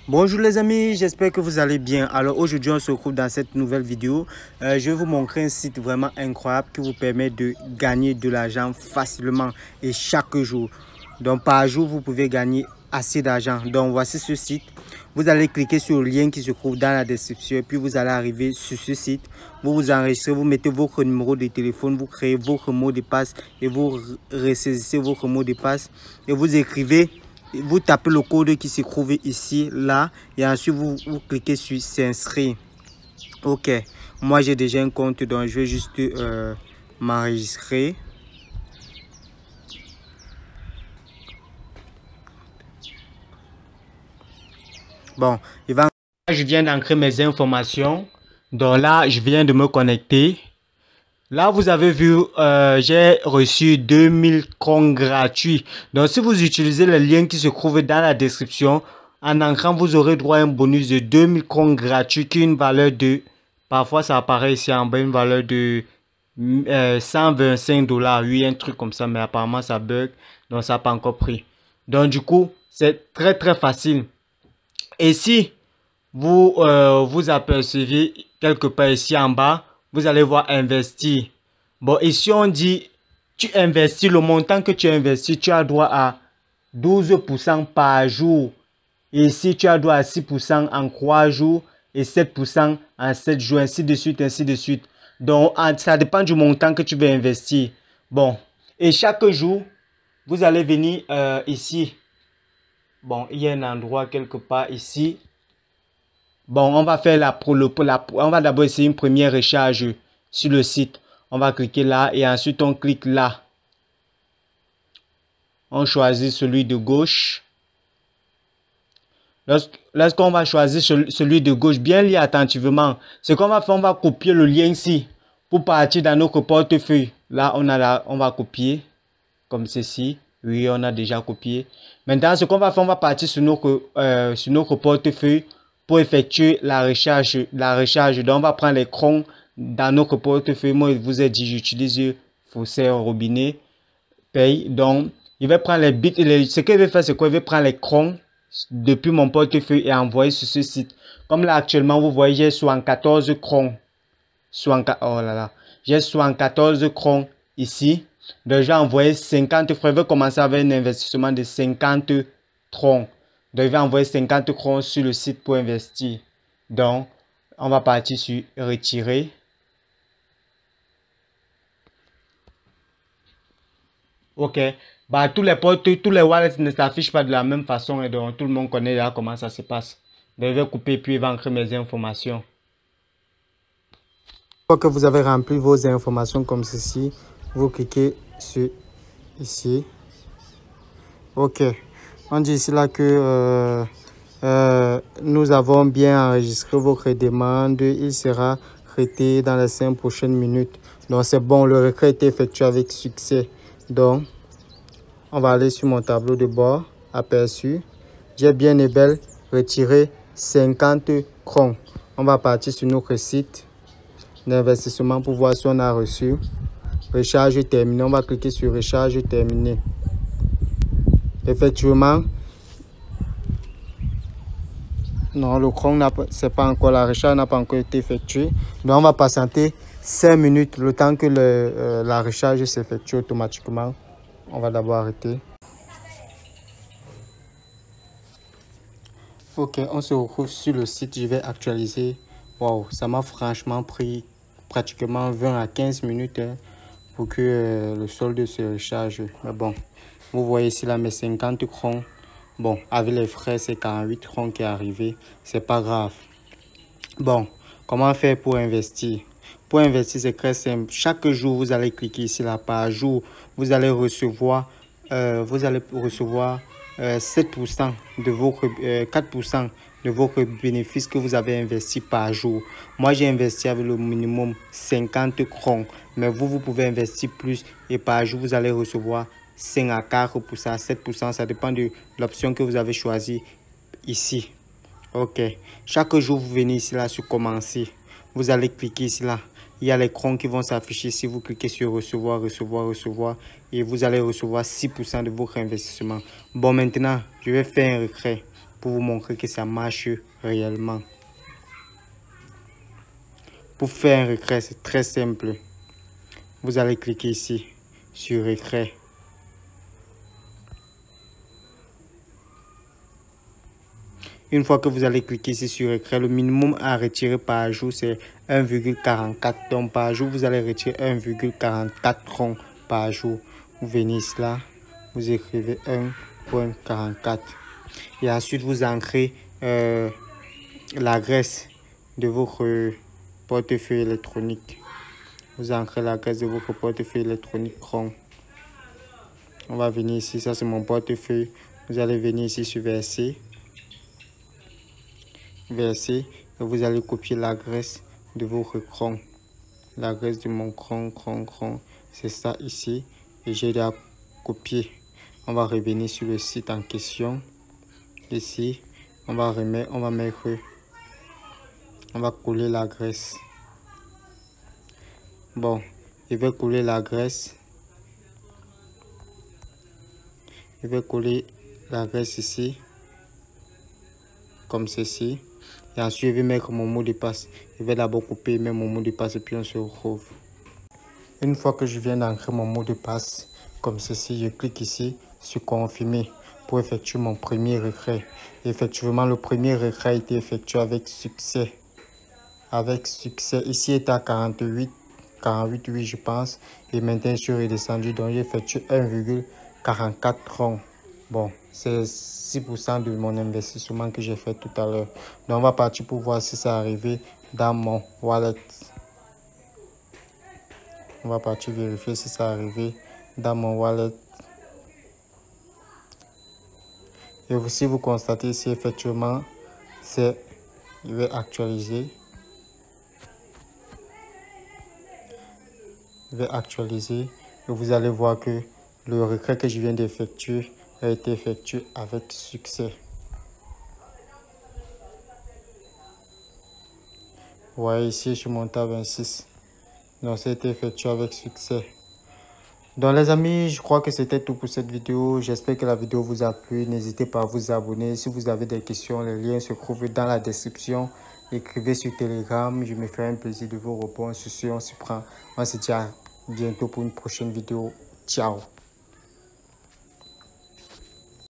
Bonjour les amis, j'espère que vous allez bien. Alors aujourd'hui on se retrouve dans cette nouvelle vidéo. Je vais vous montrer un site vraiment incroyable qui vous permet de gagner de l'argent facilement et chaque jour. Donc par jour vous pouvez gagner assez d'argent. Donc voici ce site. Vous allez cliquer sur le lien qui se trouve dans la description. Puis vous allez arriver sur ce site. Vous vous enregistrez, vous mettez votre numéro de téléphone, vous créez votre mot de passe et vous ressaisissez votre mot de passe. Et vous écrivez, vous tapez le code qui se trouve ici, là. Et ensuite vous cliquez sur s'inscrire. Ok, moi j'ai déjà un compte donc je vais juste m'enregistrer. Bon, je viens d'entrer mes informations. Donc là, je viens de me connecter. Là, vous avez vu, j'ai reçu 2000 crons gratuits. Donc, si vous utilisez le lien qui se trouve dans la description, en entrant, vous aurez droit à un bonus de 2000 crons gratuits qui a une valeur de, parfois ça apparaît ici en bas, une valeur de 125 $. Oui, un truc comme ça, mais apparemment ça bug. Donc, ça n'a pas encore pris. Donc, du coup, c'est très facile. Et si vous vous apercevez quelque part ici en bas, vous allez voir investir. Bon, ici on dit tu investis, le montant que tu investis, tu as droit à 12% par jour. Et ici tu as droit à 6% en 3 jours et 7% en 7 jours, ainsi de suite, ainsi de suite. Donc ça dépend du montant que tu veux investir. Bon, et chaque jour, vous allez venir ici. Bon, il y a un endroit quelque part ici. Bon, on va faire on va d'abord essayer une première recharge sur le site. On va cliquer là et ensuite on clique là. On choisit celui de gauche. Lorsqu'on va choisir celui de gauche, bien lié attentivement, ce qu'on va faire, on va copier le lien ici pour partir dans notre portefeuille. Là, on va copier comme ceci. Oui, on a déjà copié. Maintenant, ce qu'on va faire, on va partir sur notre portefeuille pour effectuer la recharge. Donc, on va prendre les crons dans notre portefeuille. Moi, je vous ai dit, j'utilise Fossé Robinet Paye. Donc, il va prendre les bits. Ce qu'il va faire, c'est qu'il va prendre les crons depuis mon portefeuille et envoyer sur ce site. Comme là, actuellement, vous voyez, j'ai 74 crons. Oh là là. J'ai 74 crons ici. Donc, je vais envoyer 50 francs. Je vais commencer avec un investissement de 50 troncs. Donc, je vais envoyer 50 crons sur le site pour investir. Donc, on va partir sur retirer. Ok. Bah, tous les wallets ne s'affichent pas de la même façon. Et donc, tout le monde connaît là comment ça se passe. Donc, je vais couper puis je vais entrer mes informations. Une fois que vous avez rempli vos informations comme ceci, vous cliquez sur ici. Ok. On dit ici là que nous avons bien enregistré votre demande. Il sera traité dans les 5 prochaines minutes. Donc c'est bon, le retrait a été effectué avec succès. Donc on va aller sur mon tableau de bord. Aperçu. J'ai bien et belle retiré 50 crons. On va partir sur notre site d'investissement pour voir si on a reçu. Recharge terminée. On va cliquer sur recharge terminée. Effectivement, non, le cron c'est pas encore, la recharge n'a pas encore été effectuée. Donc on va patienter 5 minutes le temps que la recharge s'effectue automatiquement. On va d'abord arrêter. Ok, on se retrouve sur le site. Je vais actualiser. Wow, ça m'a franchement pris pratiquement 20 à 15 minutes pour que le solde se recharge. Mais bon, vous voyez ici là mes 50 crons. Bon, avec les frais, c'est 48 crons qui est arrivé. C'est pas grave. Bon, comment faire pour investir? Pour investir, c'est très simple. Chaque jour, vous allez cliquer ici là. Par jour, vous allez recevoir 7% de votre 4% de votre bénéfice que vous avez investi par jour. Moi, j'ai investi avec le minimum 50 crons. Mais vous pouvez investir plus et par jour, vous allez recevoir 5 à 4%, 7%. Ça dépend de l'option que vous avez choisie ici. Ok. Chaque jour, vous venez ici là sur commencer. Vous allez cliquer ici là. Il y a les crons qui vont s'afficher. Si vous cliquez sur recevoir, et vous allez recevoir 6% de votre investissement. Bon, maintenant, je vais faire un retrait. pour vous montrer que ça marche réellement. Pour faire un retrait, c'est très simple. Vous allez cliquer ici sur retrait. Une fois que vous allez cliquer ici sur retrait, le minimum à retirer par jour c'est 1,44. Donc par jour, vous allez retirer 1,44 ronds par jour. Vous venez ici là, vous écrivez 1,44. Et ensuite, vous ancrez l'adresse de votre portefeuille électronique. Vous ancrez l'adresse de votre portefeuille électronique Chrome. On va venir ici, ça c'est mon portefeuille. Vous allez venir ici sur verser. Et vous allez copier l'adresse de votre Chrome. L'adresse de mon Chrome, c'est ça ici. Et j'ai déjà copié. On va revenir sur le site en question. Ici, on va coller l'adresse. Bon, je vais coller l'adresse. Je vais coller l'adresse ici, comme ceci. Et ensuite, je vais mettre mon mot de passe. Je vais d'abord couper et mettre mon mot de passe et puis on se retrouve. Une fois que je viens d'ancrer mon mot de passe, comme ceci, je clique ici sur confirmer pour effectuer mon premier retrait. Effectivement, le premier retrait a été effectué avec succès. Ici, il est à 48, oui, je pense. Et maintenant, je suis redescendu. Donc, j'ai effectué 1,44 ronds. Bon, c'est 6% de mon investissement que j'ai fait tout à l'heure. Donc, on va partir pour voir si ça arrivé dans mon wallet. On va partir vérifier si ça arrivé dans mon wallet. Et si vous constatez si effectivement, je vais actualiser. Et vous allez voir que le retrait que je viens d'effectuer a été effectué avec succès. Vous voyez ici sur mon tab 26. Donc, ça a été effectué avec succès. Donc les amis, je crois que c'était tout pour cette vidéo. J'espère que la vidéo vous a plu. N'hésitez pas à vous abonner. Si vous avez des questions, les liens se trouvent dans la description. Écrivez sur Telegram. Je me ferai un plaisir de vous répondre. On se dit à bientôt pour une prochaine vidéo. Ciao.